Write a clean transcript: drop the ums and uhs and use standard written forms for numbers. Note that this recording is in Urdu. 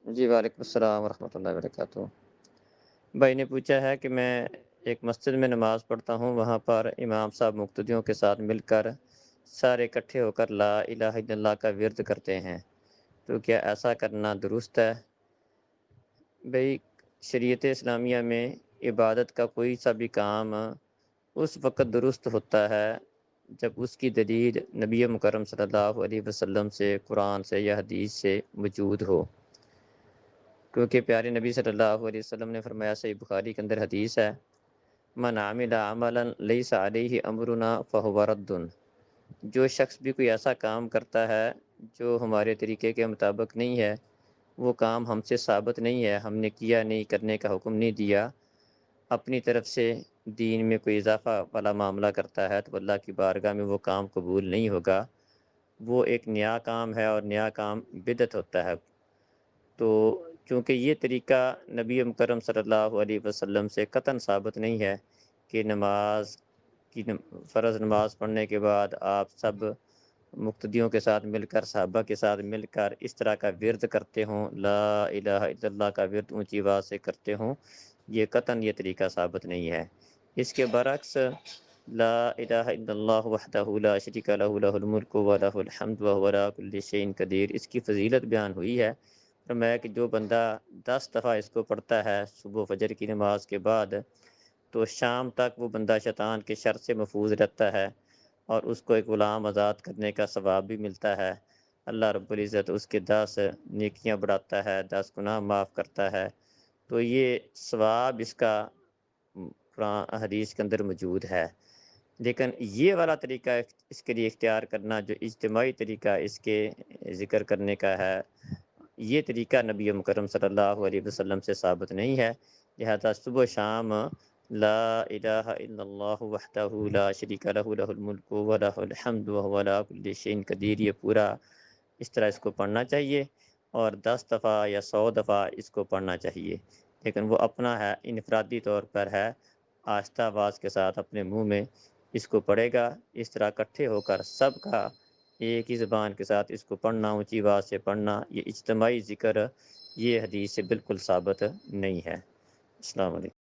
جی وعلیکم السلام ورحمۃ اللہ وبرکاتہ۔ بھائی نے پوچھا ہے کہ میں ایک مسجد میں نماز پڑھتا ہوں، وہاں پر امام صاحب مقتدیوں کے ساتھ مل کر سارے اکٹھے ہو کر لا الہ الا اللہ کا ورد کرتے ہیں، تو کیا ایسا کرنا درست ہے؟ بھائی، شریعت اسلامیہ میں عبادت کا کوئی سا بھی کام اس وقت درست ہوتا ہے جب اس کی دلیل نبی مکرم صلی اللہ علیہ وسلم سے، قرآن سے یا حدیث سے موجود ہو، کیونکہ پیارے نبی صلی اللہ علیہ وسلم نے فرمایا، صحیح بخاری کے اندر حدیث ہے، من عمل عملا لیس علیہ امرنا فہو رد۔ جو شخص بھی کوئی ایسا کام کرتا ہے جو ہمارے طریقے کے مطابق نہیں ہے، وہ کام ہم سے ثابت نہیں ہے، ہم نے کیا نہیں، کرنے کا حکم نہیں دیا، اپنی طرف سے دین میں کوئی اضافہ والا معاملہ کرتا ہے، تو اللہ کی بارگاہ میں وہ کام قبول نہیں ہوگا۔ وہ ایک نیا کام ہے، اور نیا کام بدعت ہوتا ہے۔ تو چونکہ یہ طریقہ نبی مکرم صلی اللہ علیہ وسلم سے قطعاً ثابت نہیں ہے کہ فرض نماز پڑھنے کے بعد آپ سب مقتدیوں کے ساتھ مل کر، صحابہ کے ساتھ مل کر اس طرح کا ورد کرتے ہوں، لا الہ الا اللہ کا ورد اونچی آواز سے کرتے ہوں، یہ قطعاً یہ طریقہ ثابت نہیں ہے۔ اس کے برعکس، لا الہ الا اللہ وحدہ لا شریک لہ لہ الملک و لہ الحمد وہو علی کل شیء قدیر، اس کی فضیلت بیان ہوئی ہے۔ فرمایا کہ جو بندہ 10 دفعہ اس کو پڑھتا ہے صبح فجر کی نماز کے بعد، تو شام تک وہ بندہ شیطان کے شر سے محفوظ رہتا ہے، اور اس کو ایک غلام آزاد کرنے کا ثواب بھی ملتا ہے۔ اللہ رب العزت اس کے 10 نیکیاں بڑھاتا ہے، 10 گناہ معاف کرتا ہے۔ تو یہ ثواب اس کا قرآن حدیث کے اندر موجود ہے۔ لیکن یہ والا طریقہ اس کے لیے اختیار کرنا، جو اجتماعی طریقہ اس کے ذکر کرنے کا ہے، یہ طریقہ نبی مکرم صلی اللہ علیہ وسلم سے ثابت نہیں ہے۔ لہذا صبح و شام لا الہ الا اللہ وحدہ لا شریک لہ لہ الملک و لہ الحمد وہو علی کل شیء قدیر، یہ پورا اس طرح اس کو پڑھنا چاہیے، اور 10 دفعہ یا 100 دفعہ اس کو پڑھنا چاہیے۔ لیکن وہ اپنا ہے، انفرادی طور پر ہے، آہستہ آواز کے ساتھ اپنے منہ میں اس کو پڑھے گا۔ اس طرح اکٹھے ہو کر سب کا ایک ہی زبان کے ساتھ اس کو پڑھنا، اونچی آواز سے پڑھنا، یہ اجتماعی ذکر، یہ حدیث سے بالکل ثابت نہیں ہے۔ السلام علیکم۔